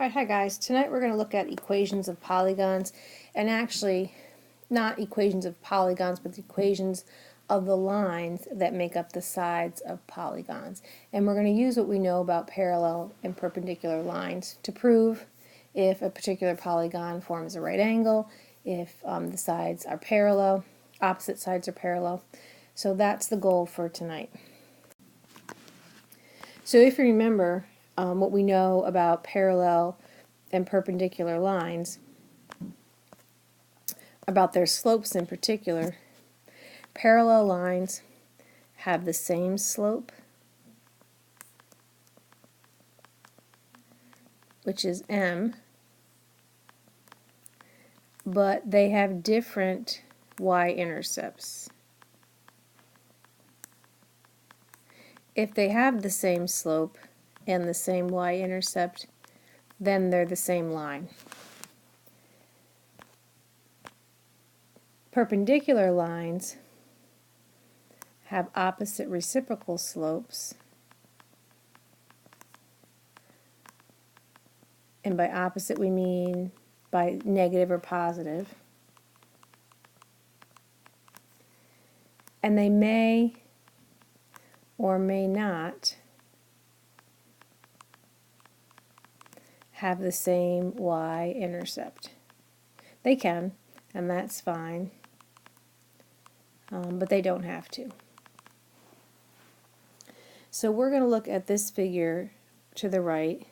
Alright, hi guys. Tonight we're going to look at equations of polygons, and actually not equations of polygons, but the equations of the lines that make up the sides of polygons. And we're going to use what we know about parallel and perpendicular lines to prove if a particular polygon forms a right angle, if the sides are parallel, opposite sides are parallel. So that's the goal for tonight. So if you remember what we know about parallel and perpendicular lines, about their slopes in particular, parallel lines have the same slope, which is m, but they have different y-intercepts. If they have the same slope and the same y-intercept, then they're the same line. Perpendicular lines have opposite reciprocal slopes, and by opposite we mean by negative or positive, and they may or may not have the same y-intercept. They can, and that's fine, but they don't have to. So we're going to look at this figure to the right.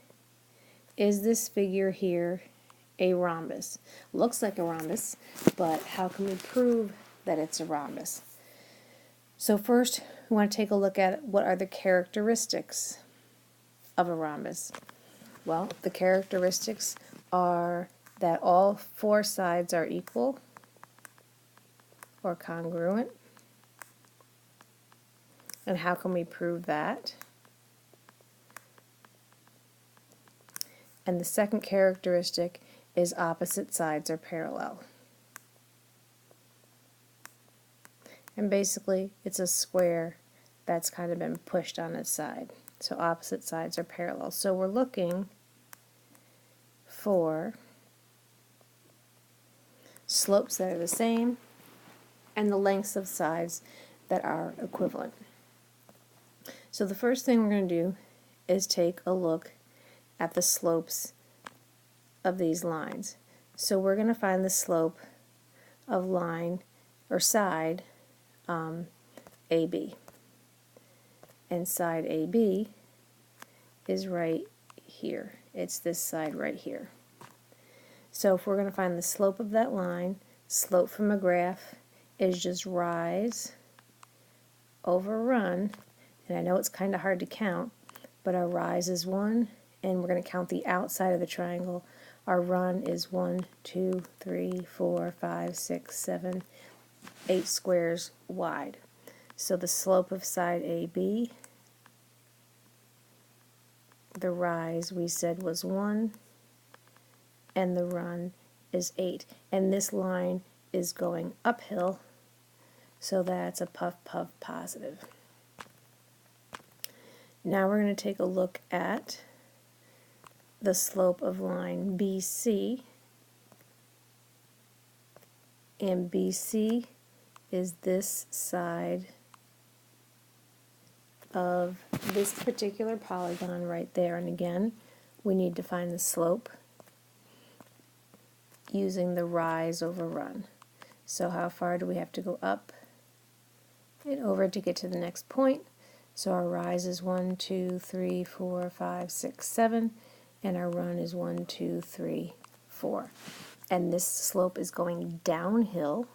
Is this figure here a rhombus? Looks like a rhombus, but how can we prove that it's a rhombus? So first, we want to take a look at what are the characteristics of a rhombus. Well, the characteristics are that all four sides are equal or congruent. And how can we prove that? And the second characteristic is opposite sides are parallel. And basically, it's a square that's kind of been pushed on its side. So opposite sides are parallel. So we're looking for slopes that are the same and the lengths of sides that are equivalent. So the first thing we're going to do is take a look at the slopes of these lines. So we're going to find the slope of line or side AB. And side AB is right here. It's this side right here. So if we're going to find the slope of that line, slope from a graph is just rise over run. And I know it's kind of hard to count, but our rise is 1, and we're going to count the outside of the triangle. Our run is 1, 2, 3, 4, 5, 6, 7, 8 squares wide. So the slope of side AB, the rise we said was 1, and the run is 8. And this line is going uphill, so that's a puff puff positive. Now we're going to take a look at the slope of line BC, and BC is this side of this particular polygon right there. And again, we need to find the slope using the rise over run. So how far do we have to go up and over to get to the next point? So our rise is 1, 2, 3, 4, 5, 6, 7, and our run is 1, 2, 3, 4. And this slope is going downhill,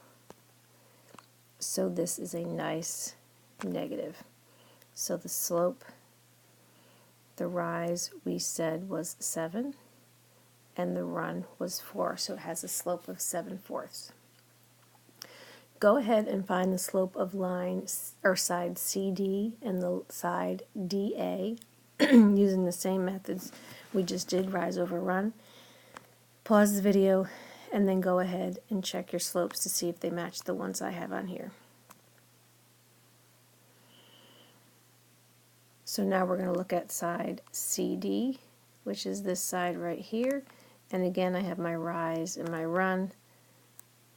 so this is a nice negative. So the slope, the rise we said was 7, and the run was 4, so it has a slope of 7/4. Go ahead and find the slope of line or side CD and the side DA using the same methods we just did, rise over run. Pause the video and then go ahead and check your slopes to see if they match the ones I have on here. So now we're going to look at side CD which is this side right here. And again, I have my rise and my run,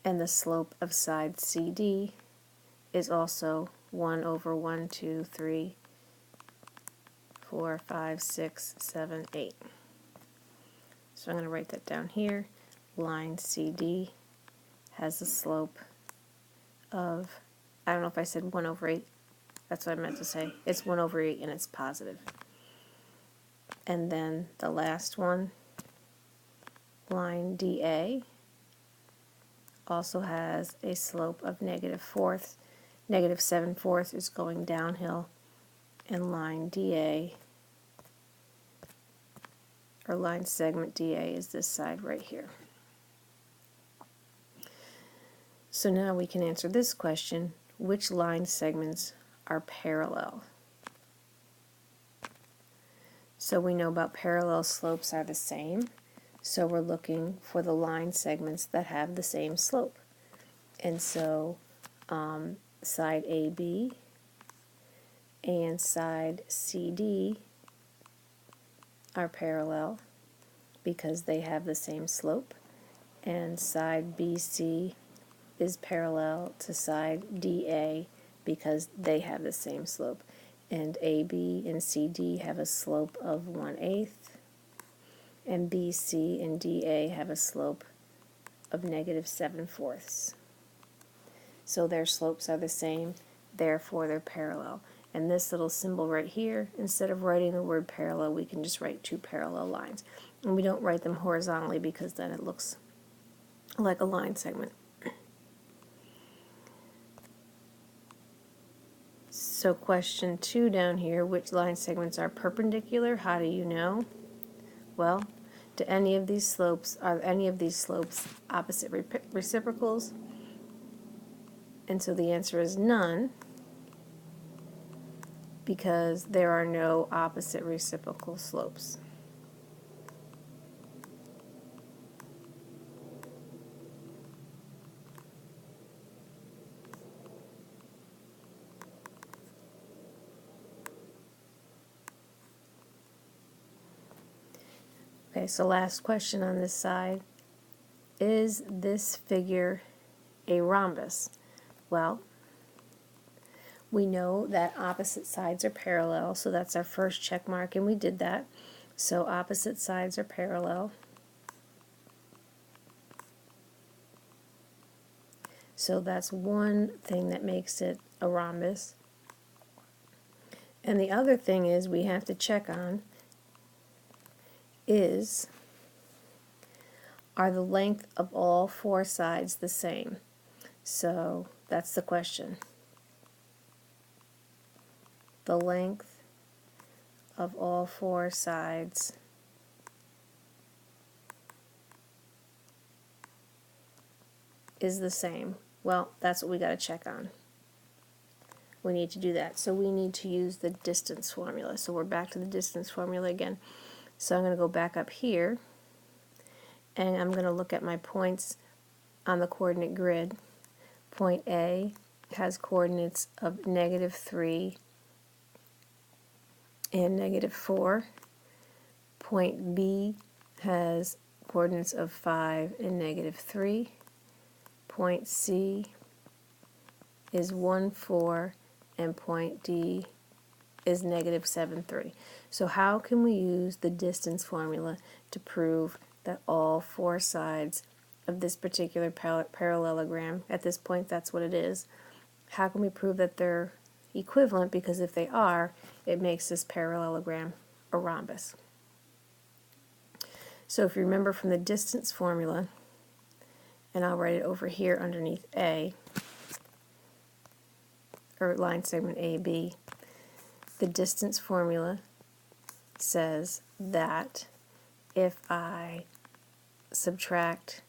and the slope of side CD is also 1 over 1, 2, 3, 4, 5, 6, 7, 8. So I'm going to write that down here. Line CD has a slope of, I don't know if I said 1 over 8. That's what I meant to say. It's 1 over 8 and it's positive. And then the last one, line DA, also has a slope of -4. -7/4 is going downhill, and line DA, or line segment DA, is this side right here. So now we can answer this question: which line segments are parallel? So we know about parallel slopes are the same, so we're looking for the line segments that have the same slope. And so side AB and side CD are parallel because they have the same slope, and side BC is parallel to side DA because they have the same slope, and AB and CD have a slope of 1/8, and BC and DA have a slope of -7/4. So their slopes are the same, therefore they're parallel. And this little symbol right here, instead of writing the word parallel, we can just write two parallel lines. And we don't write them horizontally because then it looks like a line segment. So question 2 down here, which line segments are perpendicular? How do you know? Well, are any of these slopes opposite reciprocals? And so the answer is none, because there are no opposite reciprocal slopes. Okay, so last question on this side. Is this figure a rhombus? Well, we know that opposite sides are parallel, so that's our first check mark, and we did that. So opposite sides are parallel. So that's one thing that makes it a rhombus. And the other thing is we have to check on is, are the length of all four sides the same? So that's the question. The length of all four sides is the same. Well, that's what we got to check on. We need to do that. So we need to use the distance formula. So we're back to the distance formula again. So I'm going to go back up here, and I'm going to look at my points on the coordinate grid. Point A has coordinates of -3 and -4. Point B has coordinates of 5 and -3. Point C is 1, 4, and point D is -7, 3. So how can we use the distance formula to prove that all four sides of this particular parallelogram, at this point that's what it is, how can we prove that they're equivalent? Because if they are, it makes this parallelogram a rhombus. So if you remember from the distance formula, and I'll write it over here underneath A, or line segment AB, the distance formula says that if I subtract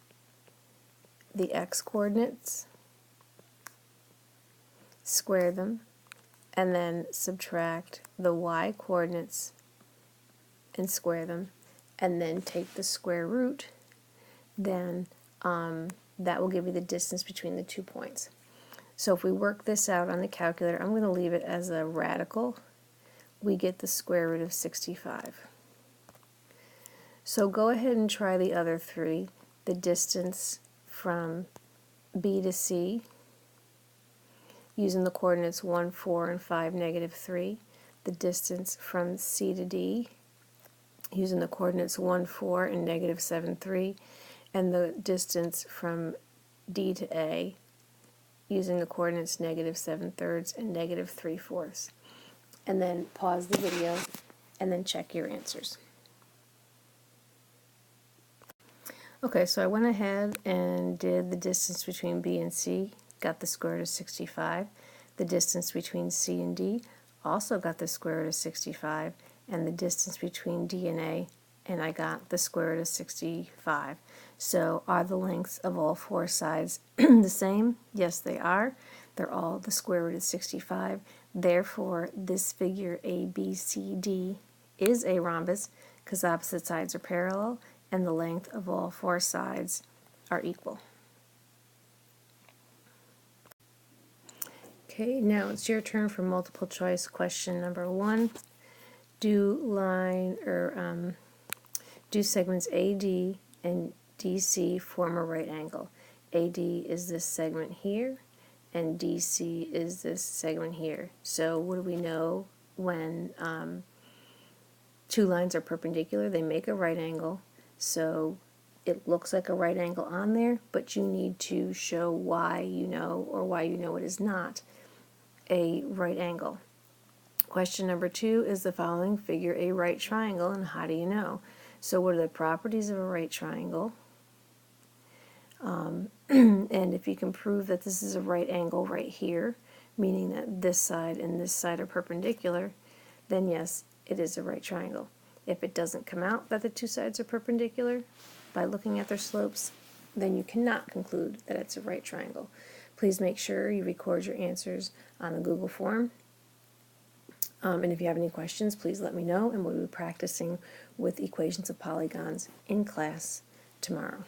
the x-coordinates, square them, and then subtract the y-coordinates and square them, and then take the square root, then that will give you the distance between the 2 points. So if we work this out on the calculator, I'm going to leave it as a radical. We get the square root of 65. So go ahead and try the other three. The distance from B to C, using the coordinates 1, 4, and 5, negative 3. The distance from C to D, using the coordinates 1, 4, and negative 7, 3. And the distance from D to A, using the coordinates negative 7/3 and negative 3/4. And then pause the video and then check your answers. Okay, so I went ahead and did the distance between B and C, got the square root of 65. The distance between C and D also got the square root of 65, and the distance between D and A, and I got the square root of 65. So are the lengths of all four sides the same? Yes, they are. They're all the square root of 65. Therefore, this figure ABCD is a rhombus because opposite sides are parallel and the length of all four sides are equal. Okay, now it's your turn for multiple choice question number 1. Do segments AD and DC form a right angle? AD is this segment here, and DC is this segment here. So what do we know when two lines are perpendicular? They make a right angle. So it looks like a right angle on there, but you need to show why you know, or why you know it is not a right angle. Question number 2, is the following figure a right triangle, and how do you know? So what are the properties of a right triangle? And if you can prove that this is a right angle right here, meaning that this side and this side are perpendicular, then yes, it is a right triangle. If it doesn't come out that the two sides are perpendicular by looking at their slopes, then you cannot conclude that it's a right triangle. Please make sure you record your answers on the Google form. And if you have any questions, please let me know, and we'll be practicing with equations of polygons in class tomorrow.